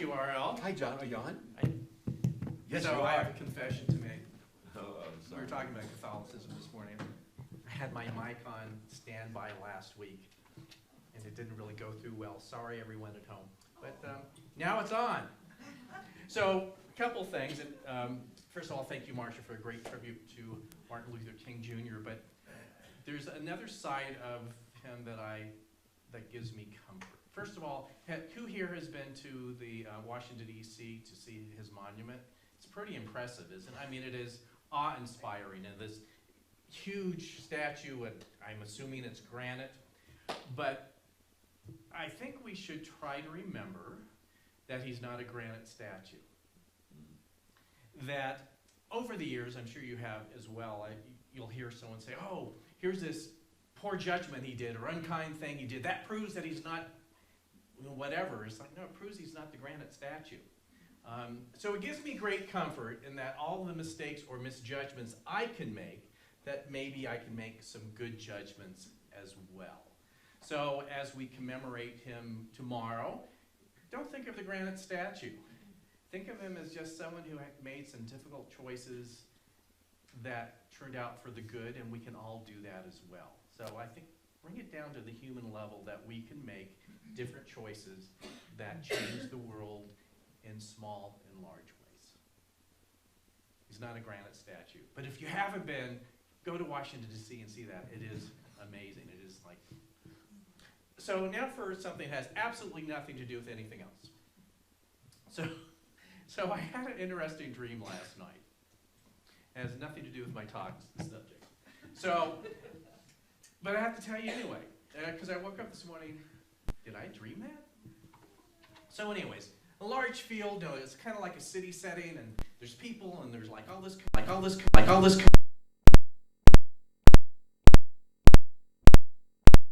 QRL. Hi, John. Are you on? Yes, So you I are. have a confession to make. Oh, I'm We sorry. were talking about Catholicism this morning. I had my mic on standby last week, and it didn't really go through well. Sorry, everyone at home. But now it's on. So, a couple things. And, first of all, thank you, Marcia, for a great tribute to Martin Luther King Jr. But there's another side of him that gives me comfort. First of all, who here has been to the Washington, D.C. to see his monument? It's pretty impressive, isn't it? I mean, it is awe-inspiring. And this huge statue, and I'm assuming it's granite, but I think we should try to remember that he's not a granite statue. That over the years, I'm sure you have as well, you'll hear someone say, oh, here's this poor judgment he did or unkind thing he did. That proves that he's not whatever. It's like, no, it proves he's not the granite statue. So it gives me great comfort in that all the mistakes or misjudgments I can make, that maybe I can make some good judgments as well. So as we commemorate him tomorrow, don't think of the granite statue. Think of him as just someone who had made some difficult choices that turned out for the good, and we can all do that as well. So I think bring it down to the human level that we can make different choices that change the world in small and large ways. He's not a granite statue. But if you haven't been, go to Washington, D.C. and see that. It is amazing. It is like... So now for something that has absolutely nothing to do with anything else. So I had an interesting dream last night. It has nothing to do with my talk subject. But I have to tell you anyway, because I woke up this morning, did I dream that? So anyways, a large field, it's kind of like a city setting, and there's people, and there's like all this.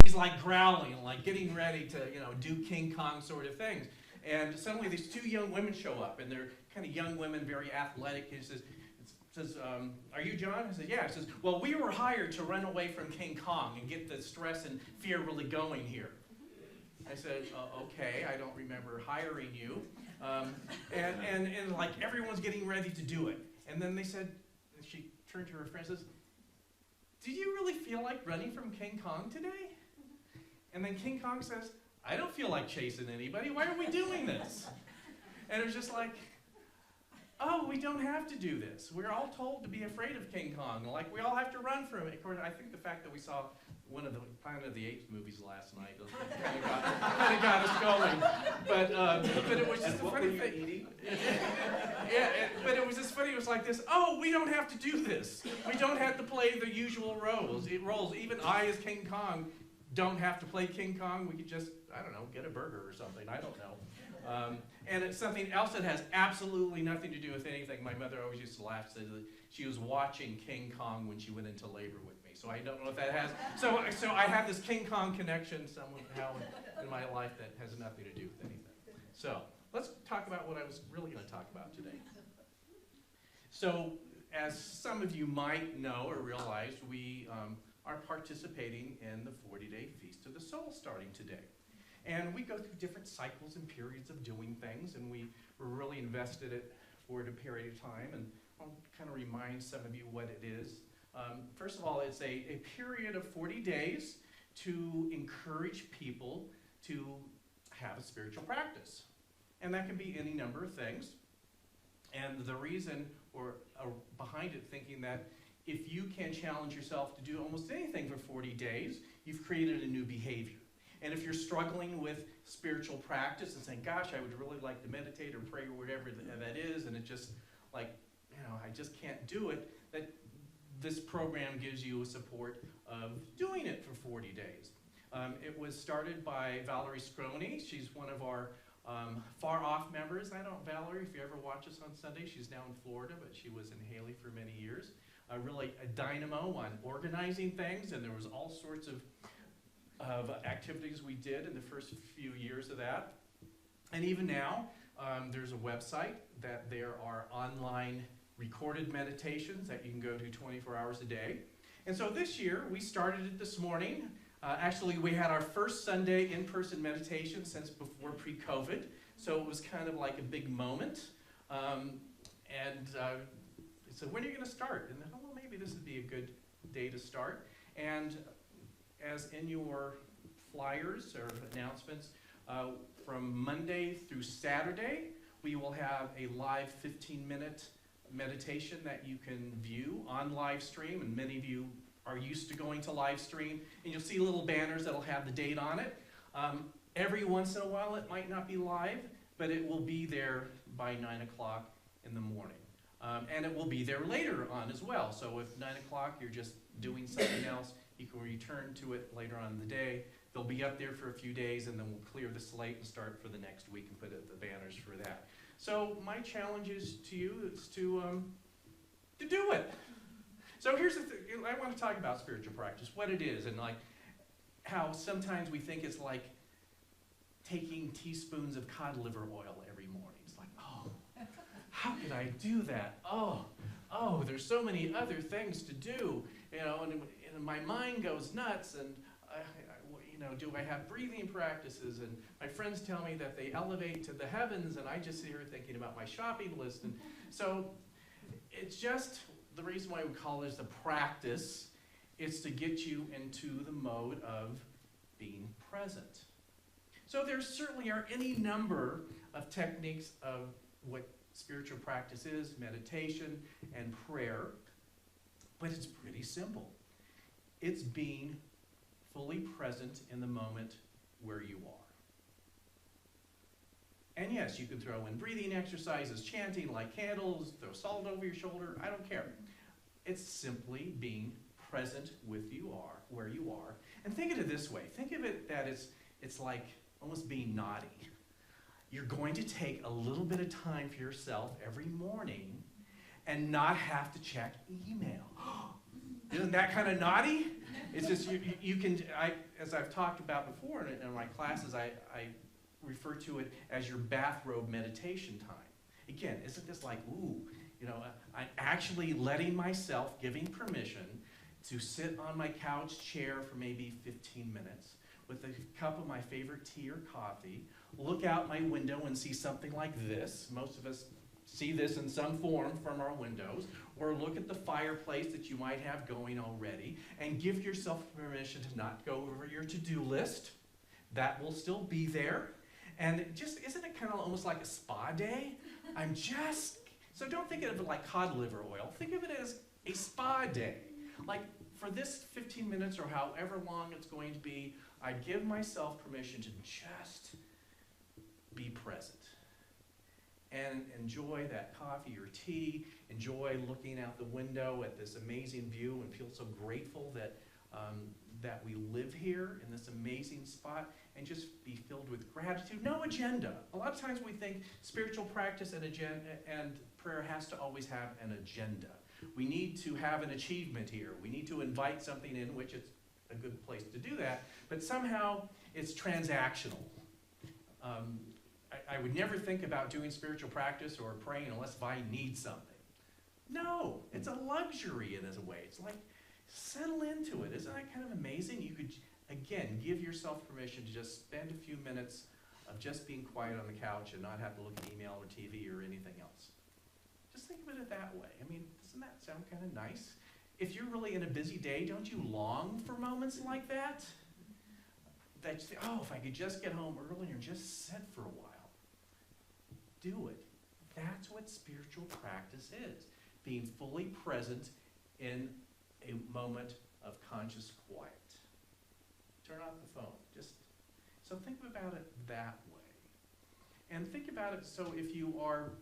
He's like growling, like getting ready to, do King Kong sort of things. And suddenly these two young women show up, and they're kind of young women, very athletic. He says, are you John? I said, yeah. He says, well, we were hired to run away from King Kong and get the stress and fear really going here. I said, okay, I don't remember hiring you. And like everyone's getting ready to do it. And then they said, she turned to her friend and says, did you really feel like running from King Kong today? And then King Kong says, I don't feel like chasing anybody. Why are we doing this? And it was just like, oh, we don't have to do this. We're all told to be afraid of King Kong. Like, we all have to run from it. Of course, I think the fact that we saw one of the Planet of the Apes movies last night kind of got us going. But it was just a funny thing. But it was just funny. It was like this, oh, we don't have to do this. We don't have to play the usual roles. Even I, as King Kong, don't have to play King Kong. We could just, I don't know, get a burger or something. I don't know. And it's something else that has absolutely nothing to do with anything. My mother always used to laugh, said that she was watching King Kong when she went into labor with me. So I don't know if that has, so I have this King Kong connection somehow in my life that has nothing to do with anything. So let's talk about what I was really going to talk about today. So as some of you might know or realize, we are participating in the 40-day Feast of the Soul starting today. And we go through different cycles and periods of doing things, and we were really invested in it for a period of time. And I'll kind of remind some of you what it is. First of all, it's a period of 40 days to encourage people to have a spiritual practice. And that can be any number of things. And the reason behind it, thinking that if you can challenge yourself to do almost anything for 40 days, you've created a new behavior. And if you're struggling with spiritual practice and saying, gosh, I would really like to meditate or pray or whatever that is, and it just like, I just can't do it, that this program gives you a support of doing it for 40 days. It was started by Valerie Scroney. She's one of our Far Off members. Valerie, if you ever watch us on Sunday, she's now in Florida, but she was in Haley for many years. Really a dynamo on organizing things, and there was all sorts of activities we did in the first few years of that. And even now, there's a website that there are online recorded meditations that you can go to 24 hours a day. And so this year, we started it this morning. Actually, we had our first Sunday in-person meditation since before pre-COVID, so it was kind of like a big moment. So when are you going to start? And then, well, maybe this would be a good day to start. And as in your flyers or announcements, from Monday through Saturday, we will have a live 15-minute meditation that you can view on live stream, and many of you are used to going to live stream, and you'll see little banners that'll have the date on it. Every once in a while it might not be live, but it will be there by 9 o'clock in the morning. And it will be there later on as well. So if 9 o'clock you're just doing something else, you can return to it later on in the day. They'll be up there for a few days, and then we'll clear the slate and start for the next week and put up the banners for that. So my challenge is to you is to do it. So here's the thing. I want to talk about spiritual practice, what it is, and like how sometimes we think it's like taking teaspoons of cod liver oil every morning. It's like, oh, how could I do that? Oh, there's so many other things to do, and my mind goes nuts, and do I have breathing practices? And my friends tell me that they elevate to the heavens, and I just sit here thinking about my shopping list. And so it's just the reason why we call this a practice is to get you into the mode of being present. So there certainly are any number of techniques of what spiritual practice is, meditation and prayer, but it's pretty simple. It's being fully present in the moment where you are. And yes, you can throw in breathing exercises, chanting, light candles, throw salt over your shoulder, I don't care. It's simply being present with you are, where you are. And think of it this way. Think of it that it's like almost being naughty. You're going to take a little bit of time for yourself every morning and not have to check email. Isn't that kind of naughty? It's just, you can, as I've talked about before in my classes, I refer to it as your bathrobe meditation time. Again, isn't this like, I'm actually letting myself, giving permission to sit on my couch chair for maybe 15 minutes with a cup of my favorite tea or coffee, look out my window and see something like this. Most of us see this in some form from our windows, or look at the fireplace that you might have going already, and give yourself permission to not go over your to-do list. That will still be there. And isn't it kind of almost like a spa day? So don't think of it like cod liver oil. Think of it as a spa day. Like for this 15 minutes or however long it's going to be, I give myself permission to just be present and enjoy that coffee or tea, enjoy looking out the window at this amazing view and feel so grateful that we live here in this amazing spot, and just be filled with gratitude. No agenda. A lot of times we think spiritual practice and prayer has to always have an agenda. We need to have an achievement here. We need to invite something in, which it's a good place to do that, but somehow it's transactional. I would never think about doing spiritual practice or praying unless I need something. No, it's a luxury in a way. It's like, settle into it. Isn't that kind of amazing? You could, again, give yourself permission to just spend a few minutes of just being quiet on the couch and not have to look at email or TV or anything else. Just think of it that way. I mean, doesn't that sound kind of nice? If you're really in a busy day, don't you long for moments like that? That you think, if I could just get home early and just sit for a while. Do it. That's what spiritual practice is. Being fully present in a moment of conscious quiet. Turn off the phone. So think about it that way. And think about it so if you are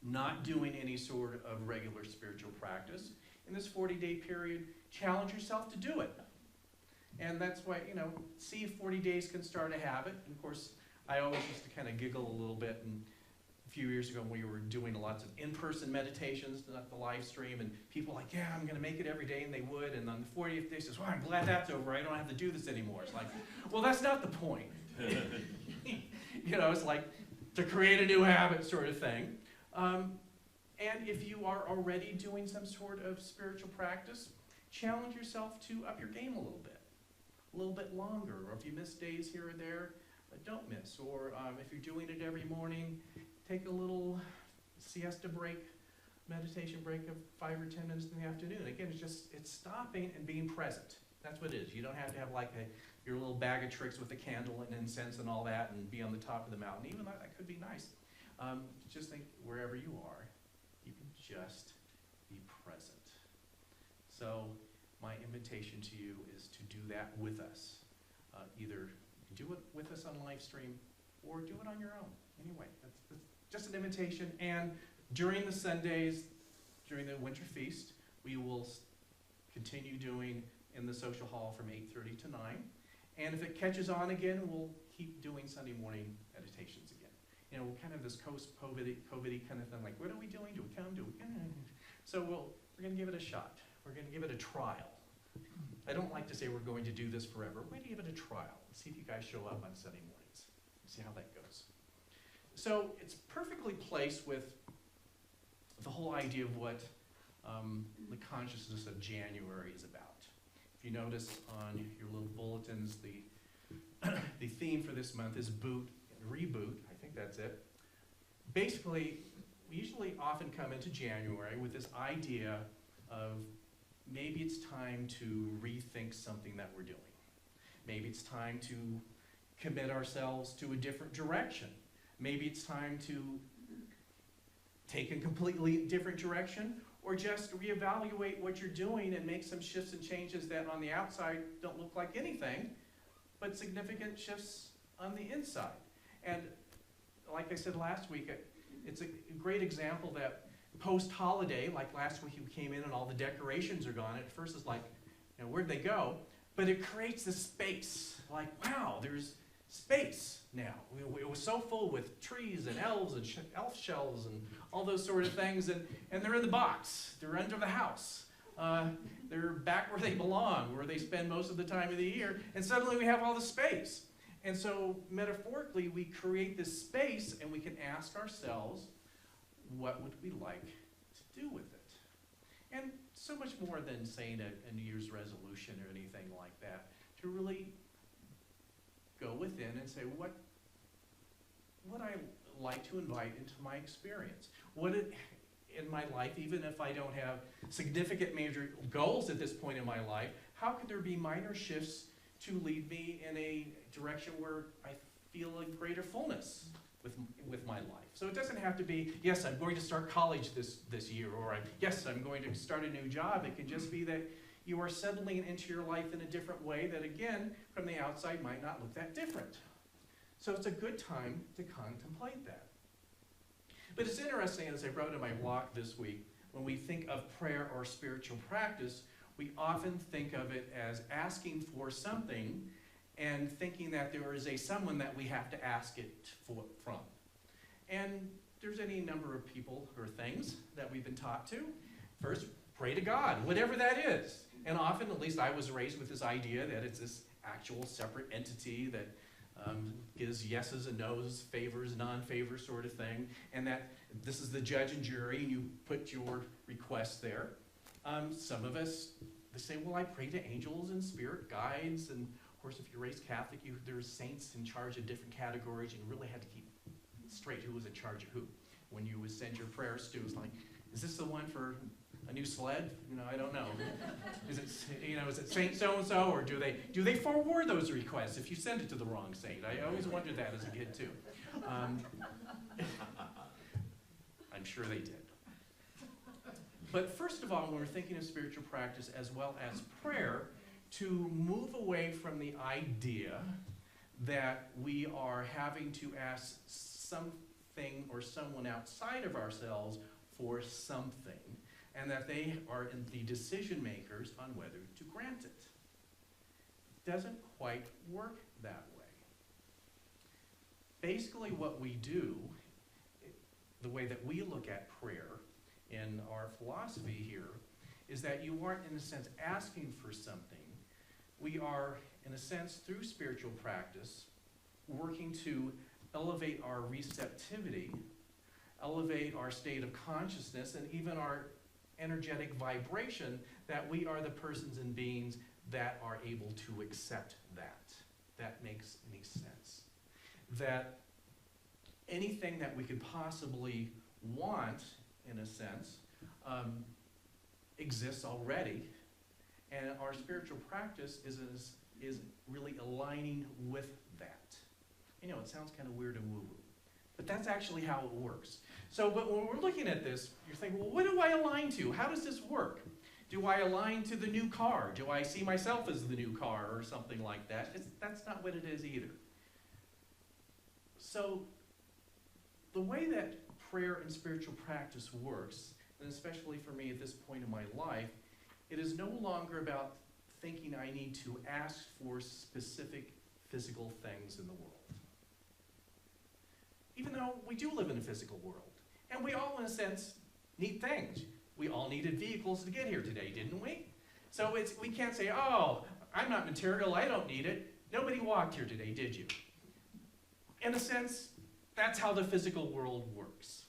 not doing any sort of regular spiritual practice, in this 40-day period, challenge yourself to do it. And that's why, see if 40 days can start a habit. And of course, I always used to kind of giggle a little bit, and a few years ago we were doing lots of in-person meditations, not the live stream, and people were like, yeah, I'm going to make it every day, and they would, and on the 40th day says, well, I'm glad that's over, I don't have to do this anymore. It's like, well, that's not the point. It's like to create a new habit sort of thing. And if you are already doing some sort of spiritual practice, challenge yourself to up your game a little bit. a little bit longer, or if you miss days here or there, don't miss. Or if you're doing it every morning, take a little siesta break, meditation break of 5 or 10 minutes in the afternoon. Again, it's stopping and being present. That's what it is. You don't have to have like your little bag of tricks with a candle and incense and all that and be on the top of the mountain. Even though that could be nice. Just think wherever you are, you can just be present. So my invitation to you is to do that with us. Either do it with us on live stream or do it on your own. Anyway, that's just an invitation. And during the Sundays, during the winter feast, we will continue doing in the social hall from 8:30 to 9. And if it catches on again, we'll keep doing Sunday morning meditations again. You know, kind of this COVID-y kind of thing, like, what are we doing? Do we come? Do we come? So we're going to give it a shot. We're going to give it a trial. I don't like to say we're going to do this forever. We're going to give it a trial. See if you guys show up on Sunday mornings. See how that goes. So it's perfectly placed with the whole idea of what the consciousness of January is about. If you notice on your little bulletins, the theme for this month is boot and reboot. I think that's it. Basically, we usually often come into January with this idea of maybe it's time to rethink something that we're doing. Maybe it's time to commit ourselves to a different direction. Maybe it's time to take a completely different direction, or just reevaluate what you're doing and make some shifts and changes that on the outside don't look like anything, but significant shifts on the inside. And like I said last week, it's a great example that post-holiday, like last week you came in and all the decorations are gone. At first it's like, you know, where'd they go? But it creates this space, like, wow, there's space now. It was so full with trees and elves and elf shells and all those sort of things, and they're in the box. They're under the house. They're back where they belong, where they spend most of the time of the year, and suddenly we have all the space. And so metaphorically, we create this space and we can ask ourselves, what would we like to do with it? And so much more than saying a New Year's resolution or anything like that, to really go within and say, what would I like to invite into my experience? In my life, even if I don't have significant major goals at this point in my life, how could there be minor shifts to lead me in a direction where I feel a greater fullness with my life? So it doesn't have to be, yes, I'm going to start college this year, or yes, I'm going to start a new job. It can just be that you are settling into your life in a different way that, again, from the outside might not look that different. So it's a good time to contemplate that. But it's interesting, as I wrote in my blog this week, when we think of prayer or spiritual practice, we often think of it as asking for something and thinking that there is a someone that we have to ask it from. And there's any number of people or things that we've been taught to. First, pray to God, whatever that is. And often, at least I was raised with this idea that it's this actual separate entity that gives yeses and nos, favors, non-favors sort of thing, and that this is the judge and jury, and you put your request there. Some of us, they say, well, I pray to angels and spirit guides, and of course, if you're raised Catholic, there's saints in charge of different categories, and you really had to keep straight who was in charge of who. When you would send your prayers to, it's like, is this the one for a new sled? You know, I don't know. Is it Saint so-and-so, or do they forward those requests if you send it to the wrong saint? I always wondered that as a kid too. I'm sure they did. But first of all, when we're thinking of spiritual practice as well as prayer, to move away from the idea that we are having to ask something or someone outside of ourselves for something, and that they are the decision makers on whether to grant it. It doesn't quite work that way. Basically what we do, the way that we look at prayer in our philosophy here, is that you aren't, in a sense, asking for something. We are, in a sense, through spiritual practice, working to elevate our receptivity, elevate our state of consciousness, and even our energetic vibration, that we are the persons and beings that are able to accept that. That makes any sense. That anything that we could possibly want, in a sense, exists already, and our spiritual practice is really aligning with that. You know, it sounds kind of weird and woo-woo, but that's actually how it works. So, but when we're looking at this, you're thinking, well, what do I align to? How does this work? Do I align to the new car? Do I see myself as the new car or something like that? That's not what it is either. So, the way that prayer and spiritual practice works, and especially for me at this point in my life, it is no longer about thinking I need to ask for specific physical things in the world. Even though we do live in a physical world, and we all, in a sense, need things. We all needed vehicles to get here today, didn't we? So we can't say, oh, I'm not material, I don't need it. Nobody walked here today, did you? In a sense, that's how the physical world works.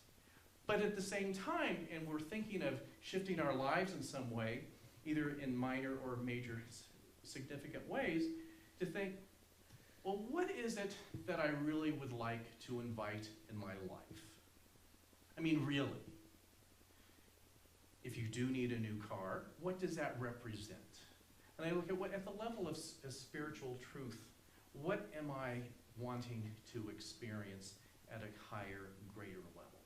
But at the same time, and we're thinking of shifting our lives in some way, either in minor or major significant ways, to think, well, what is it that I really would like to invite in my life? I mean, really. If you do need a new car, what does that represent? And I look at at the level of spiritual truth, what am I wanting to experience at a higher, greater level?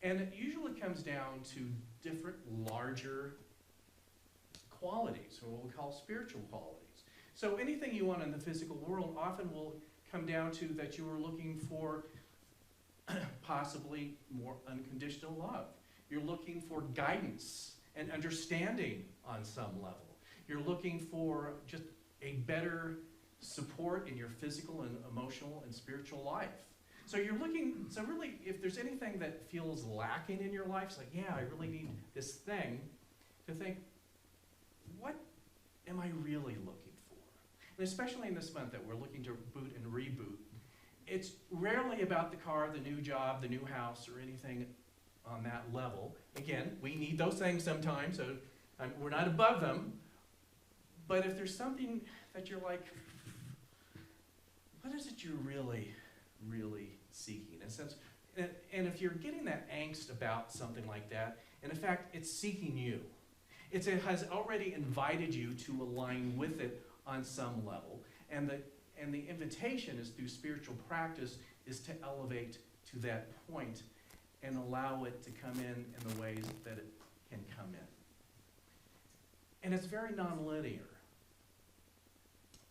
And it usually comes down to different, larger qualities, or what we call spiritual qualities. So anything you want in the physical world often will come down to that you are looking for possibly more unconditional love. You're looking for guidance and understanding on some level. You're looking for just a better support in your physical and emotional and spiritual life. So you're looking, so really, if there's anything that feels lacking in your life, it's like, yeah, I really need this thing, to think, what am I really looking for? And especially in this month that we're looking to boot and reboot, it's rarely about the car, the new job, the new house, or anything on that level. Again, we need those things sometimes, so we're not above them. But if there's something that you're like, what is it you're really seeking? In a sense, and if you're getting that angst about something like that, and in fact, it's seeking you. It has already invited you to align with it on some level. And the invitation is through spiritual practice is to elevate to that point and allow it to come in the ways that it can come in. And it's very nonlinear.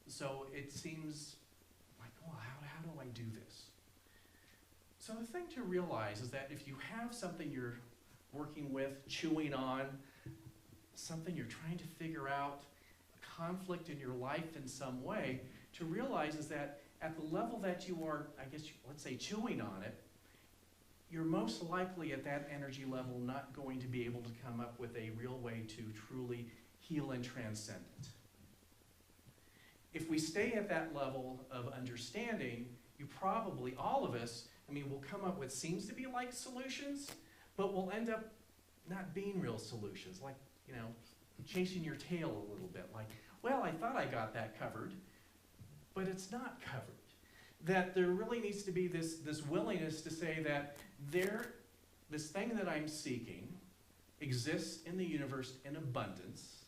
So it seems like, oh, how do I do this? So the thing to realize is that if you have something you're working with, chewing on, something you're trying to figure out, a conflict in your life in some way, to realize is that at the level that you are, I guess, let's say, chewing on it, you're most likely at that energy level not going to be able to come up with a real way to truly heal and transcend it. If we stay at that level of understanding, you probably, all of us, will come up with seems to be like solutions, but we'll end up not being real solutions, like, chasing your tail a little bit, like, well, I thought I got that covered, but it's not covered. That there really needs to be this willingness to say that this thing that I'm seeking exists in the universe in abundance,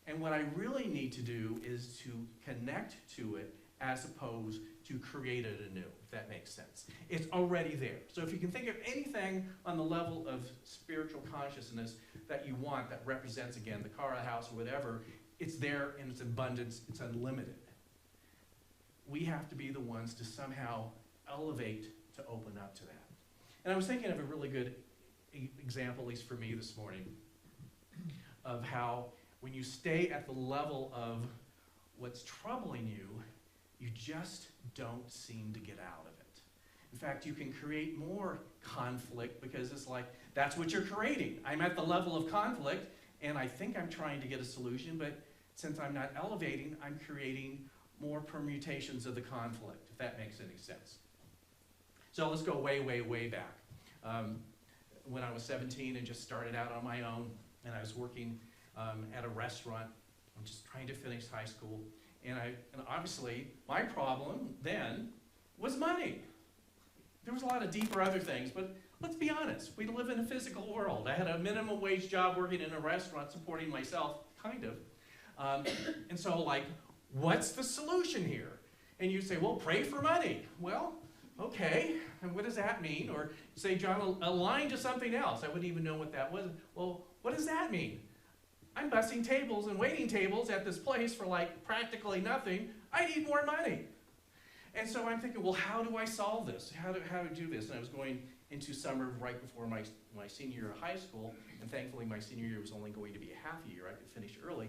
and what I really need to do is to connect to it as opposed to create it anew, if that makes sense. It's already there. So if you can think of anything on the level of spiritual consciousness that you want that represents, again, the car, the house, or whatever, it's there in its abundance, it's unlimited. We have to be the ones to somehow elevate to open up to that. And I was thinking of a really good example, at least for me this morning, of how when you stay at the level of what's troubling you, you just don't seem to get out of it. In fact, you can create more conflict because it's like, that's what you're creating. I'm at the level of conflict, and I think I'm trying to get a solution, but since I'm not elevating, I'm creating more permutations of the conflict, if that makes any sense. So let's go way, way, way back. When I was 17 and just started out on my own, and I was working at a restaurant, I'm just trying to finish high school. And obviously, my problem then was money. There was a lot of deeper other things, but let's be honest. We live in a physical world. I had a minimum wage job working in a restaurant, supporting myself, kind of. And so, like, what's the solution here? And you say, well, pray for money. Well, okay, and what does that mean? Or say, John, align to something else. I wouldn't even know what that was. Well, what does that mean? I'm bussing tables and waiting tables at this place for like practically nothing. I need more money. And so I'm thinking, well, how do I solve this? How to do this? And I was going into summer right before my senior year of high school, and thankfully my senior year was only going to be a half a year. I could finish early.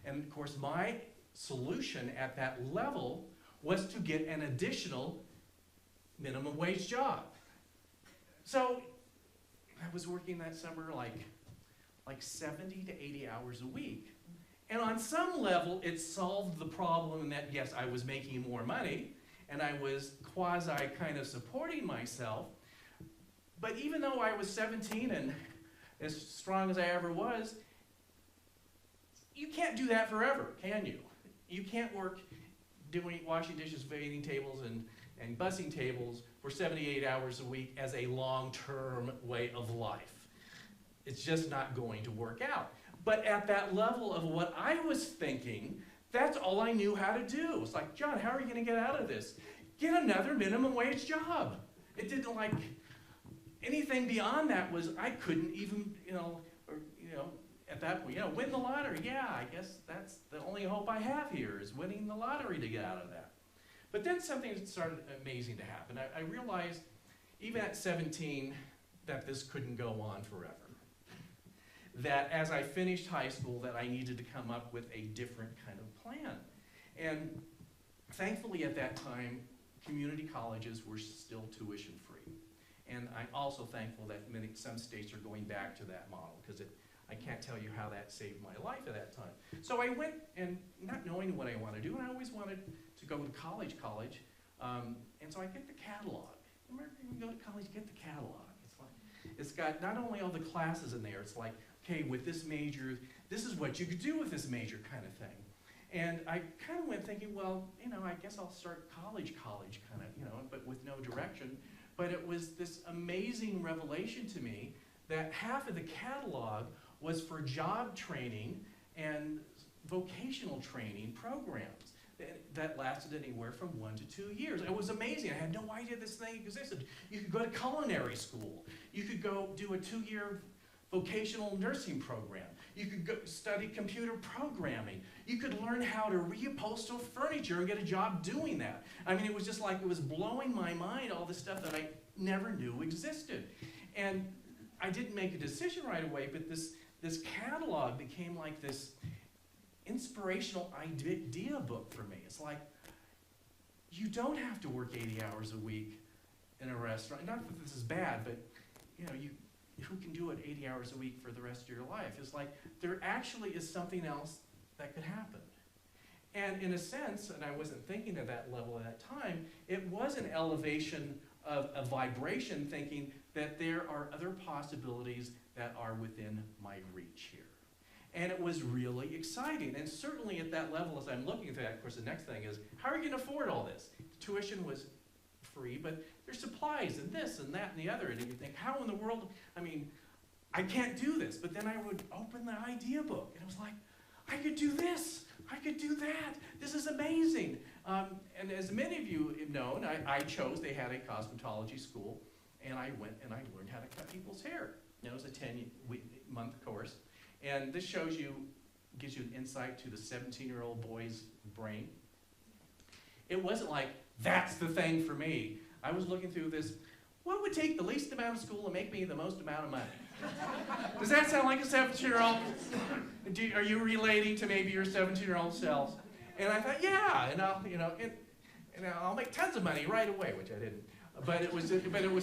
And of course, my solution at that level was to get an additional minimum wage job. So I was working that summer like 70 to 80 hours a week. And on some level, it solved the problem in that, yes, I was making more money, and I was quasi kind of supporting myself. But even though I was 17 and as strong as I ever was, you can't do that forever, can you? You can't work washing dishes, waiting tables, and bussing tables for 78 hours a week as a long-term way of life. It's just not going to work out. But at that level of what I was thinking, that's all I knew how to do. It's like, John, how are you going to get out of this? Get another minimum wage job. It didn't like, anything beyond that was, I couldn't even, at that point, win the lottery. Yeah, I guess that's the only hope I have here is winning the lottery to get out of that. But then something started amazing to happen. I realized, even at 17, that this couldn't go on forever. That as I finished high school, that I needed to come up with a different kind of plan. And thankfully at that time, community colleges were still tuition free. And I'm also thankful that some states are going back to that model, because I can't tell you how that saved my life at that time. So I went, and not knowing what I want to do, and I always wanted to go to college. And so I get the catalog. Remember, when you go to college, get the catalog. It's got not only all the classes in there, it's like, okay, with this major, this is what you could do with this major kind of thing. And I kind of went thinking, well, I guess I'll start college kind of, but with no direction. But it was this amazing revelation to me that half of the catalog was for job training and vocational training programs that lasted anywhere from 1 to 2 years. It was amazing. I had no idea this thing existed. You could go to culinary school. You could go do a 2-year vocational nursing program. You could go study computer programming. You could learn how to reupholster furniture and get a job doing that. I mean, it was just like, it was blowing my mind, all the stuff that I never knew existed. And I didn't make a decision right away, but this catalog became like this inspirational idea book for me. It's like, you don't have to work 80 hours a week in a restaurant. Not that this is bad, but who can do it 80 hours a week for the rest of your life? It's like, there actually is something else that could happen. And in a sense, and I wasn't thinking at that level at that time, it was an elevation of a vibration, thinking that there are other possibilities that are within my reach here. And it was really exciting. And certainly at that level, as I'm looking at that, of course, the next thing is, how are you going to afford all this? Tuition was free, but there's supplies and this and that and the other. And you think, how in the world, I can't do this. But then I would open the idea book, and it was like, I could do this. I could do that. This is amazing. And as many of you have known, they had a cosmetology school, and I went and I learned how to cut people's hair. It was a 10-month course. And this gives you an insight to the 17-year-old boy's brain. It wasn't like, that's the thing for me. I was looking through this, what would take the least amount of school and make me the most amount of money? Does that sound like a 17-year-old? Are you relating to maybe your 17-year-old selves? And I thought, yeah, and I'll make tons of money right away, which I didn't. But it was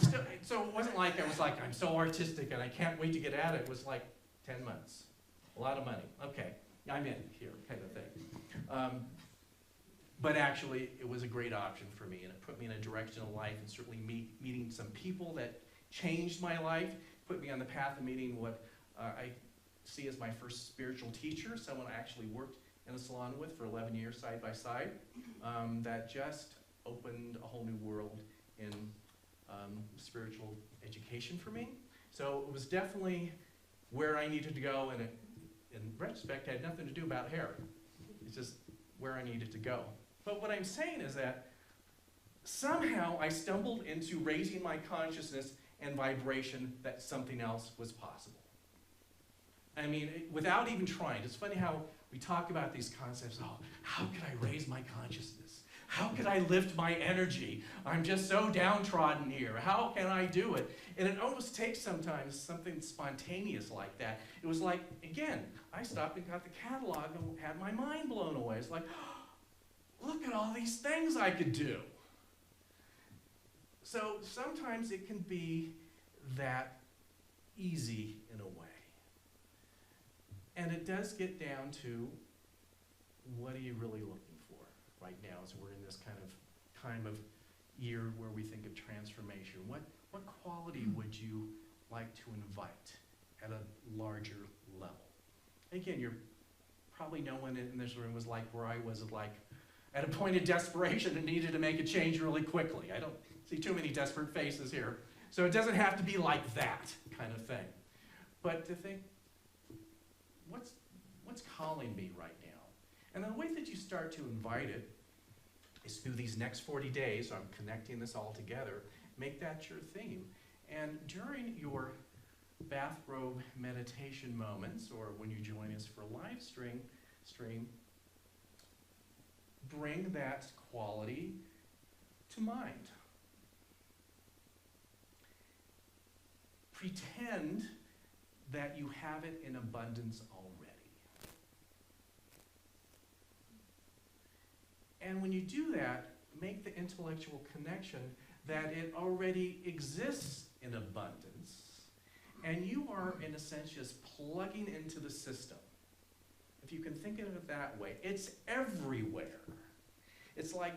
still, so it wasn't like I was like, I'm so artistic and I can't wait to get at it. It was like 10 months, a lot of money. Okay, I'm in here, kind of thing. But actually, it was a great option for me, and it put me in a direction of life, and certainly meeting some people that changed my life, put me on the path of meeting what I see as my first spiritual teacher, someone I actually worked in a salon with for 11 years side by side, that just opened a whole new world in spiritual education for me. So it was definitely where I needed to go, and it, in retrospect, had nothing to do about hair. It's just where I needed to go. But what I'm saying is that somehow I stumbled into raising my consciousness and vibration that something else was possible. I mean, without even trying. It's funny how we talk about these concepts. Oh, how could I raise my consciousness? How could I lift my energy? I'm just so downtrodden here. How can I do it? And it almost takes sometimes something spontaneous like that. It was like, again, I stopped and got the catalog and had my mind blown away. It's like, oh, look at all these things I could do. So sometimes it can be that easy in a way. And it does get down to, what are you really looking for right now as we're in this kind of time of year where we think of transformation? What quality would you like to invite at a larger level? Again, you're probably no one in this room was like where I was, like at a point of desperation and needed to make a change really quickly. I don't see too many desperate faces here. So it doesn't have to be like that kind of thing. But to think, what's calling me right now? And the way that you start to invite it is through these next 40 days. I'm connecting this all together. Make that your theme. And during your bathrobe meditation moments, or when you join us for a live stream, bring that quality to mind. Pretend that you have it in abundance already. And when you do that, make the intellectual connection that it already exists in abundance, and you are, in a sense, just plugging into the system. If you can think of it that way, it's everywhere. It's like,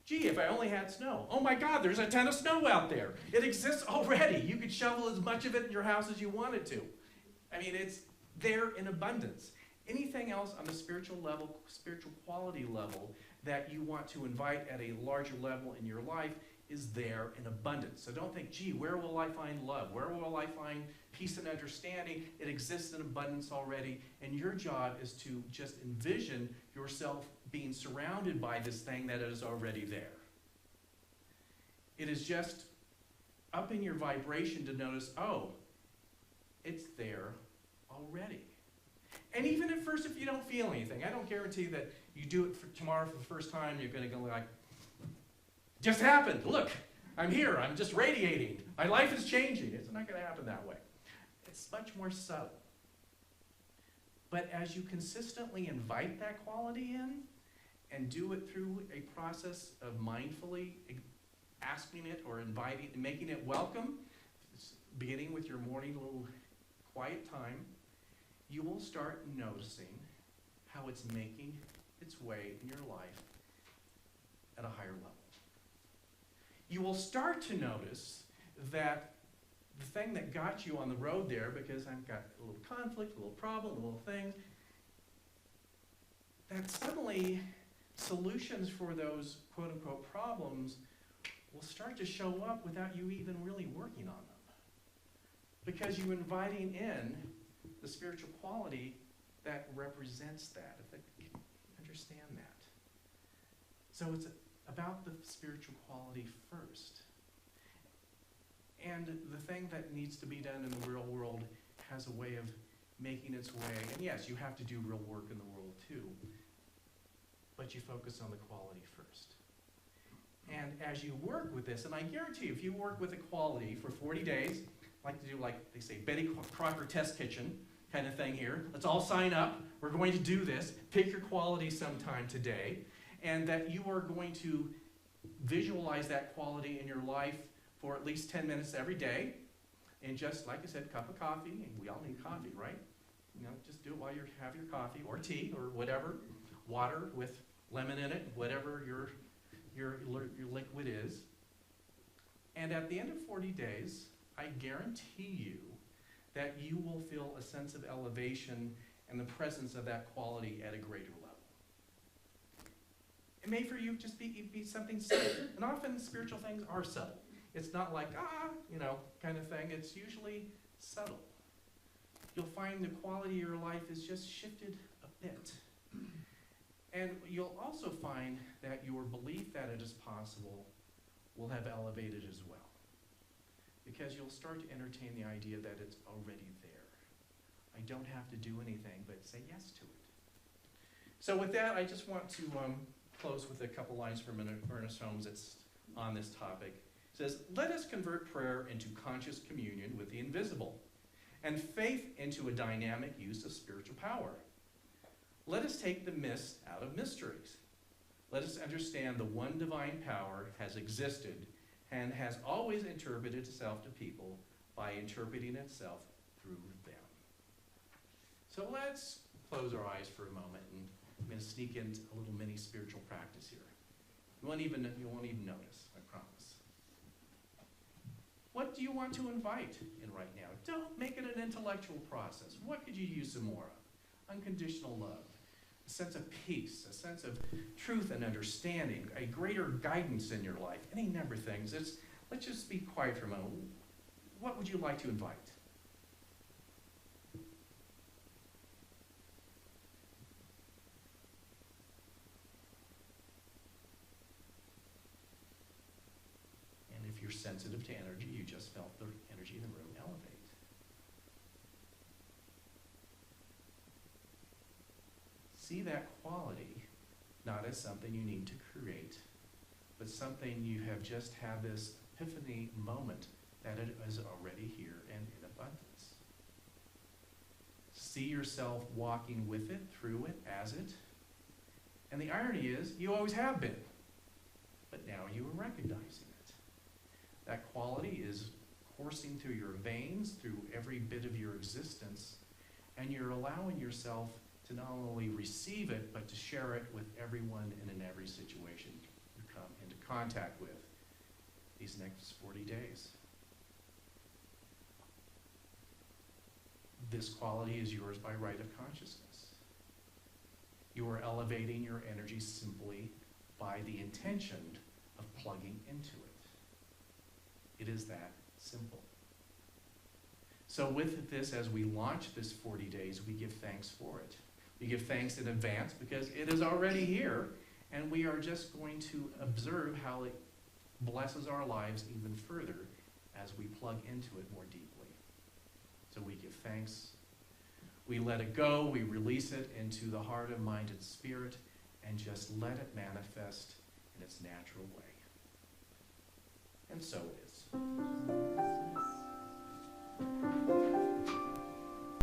gee, if I only had snow. Oh my God, there's a ton of snow out there. It exists already. You could shovel as much of it in your house as you wanted to. I mean, it's there in abundance. Anything else on the spiritual level, spiritual quality level, that you want to invite at a larger level in your life is there in abundance. So don't think, gee, where will I find love? Where will I find peace and understanding? It exists in abundance already, and your job is to just envision yourself being surrounded by this thing that is already there. It is just upping your vibration to notice, oh, it's there already. And even at first, if you don't feel anything, I don't guarantee that you do it for tomorrow for the first time, you're going to go like, just happened. Look, I'm here. I'm just radiating. My life is changing. It's not going to happen that way. It's much more subtle. But as you consistently invite that quality in and do it through a process of mindfully asking it or inviting, making it welcome, beginning with your morning little quiet time, you will start noticing how it's making its way in your life at a higher level. You will start to notice that the thing that got you on the road there, because I've got a little conflict, a little problem, a little thing, that suddenly solutions for those quote-unquote problems will start to show up without you even really working on them. Because you're inviting in the spiritual quality that represents that, if you understand that. So it's about the spiritual quality first. And the thing that needs to be done in the real world has a way of making its way. And yes, you have to do real work in the world too, but you focus on the quality first. And as you work with this, and I guarantee you, if you work with a quality for 40 days, like to do, like they say, Betty Crocker test kitchen kind of thing here. Let's all sign up. We're going to do this. Pick your quality sometime today, and that you are going to visualize that quality in your life for at least 10 minutes every day. And just, like I said, cup of coffee, and we all need coffee, right? You know, just do it while you have your coffee, or tea, or whatever. Water with lemon in it, whatever your liquid is. And at the end of 40 days, I guarantee you that you will feel a sense of elevation and the presence of that quality at a greater level. It may for you just be something subtle. And often spiritual things are subtle. It's not like, kind of thing. It's usually subtle. You'll find the quality of your life is just shifted a bit. And you'll also find that your belief that it is possible will have elevated as well. Because you'll start to entertain the idea that it's already there. I don't have to do anything but say yes to it. So with that, I just want to close with a couple lines from Ernest Holmes that's on this topic. It says, "Let us convert prayer into conscious communion with the invisible, and faith into a dynamic use of spiritual power. Let us take the mist out of mysteries. Let us understand the one divine power has existed and has always interpreted itself to people by interpreting itself through them." So let's close our eyes for a moment, and I'm going to sneak in a little mini spiritual practice here. You won't even notice, I promise. What do you want to invite in right now? Don't make it an intellectual process. What could you use some more of? Unconditional love, a sense of peace, a sense of truth and understanding, a greater guidance in your life, any number of things. Let's just be quiet for a moment. What would you like to invite? And if you're sensitive to energy, you just felt the energy in the room elevate. See that quality not as something you need to create, but something you have just had this epiphany moment that it is already here and in abundance. See yourself walking with it, through it, as it. And the irony is, you always have been, but now you are recognizing it. That quality is coursing through your veins, through every bit of your existence, and you're allowing yourself to not only receive it, but to share it with everyone and in every situation you come into contact with these next 40 days. This quality is yours by right of consciousness. You are elevating your energy simply by the intention of plugging into it. It is that simple. So with this, as we launch this 40 days, we give thanks for it. We give thanks in advance because it is already here, and we are just going to observe how it blesses our lives even further as we plug into it more deeply. So we give thanks, we let it go, we release it into the heart and mind and spirit, and just let it manifest in its natural way. And so it is.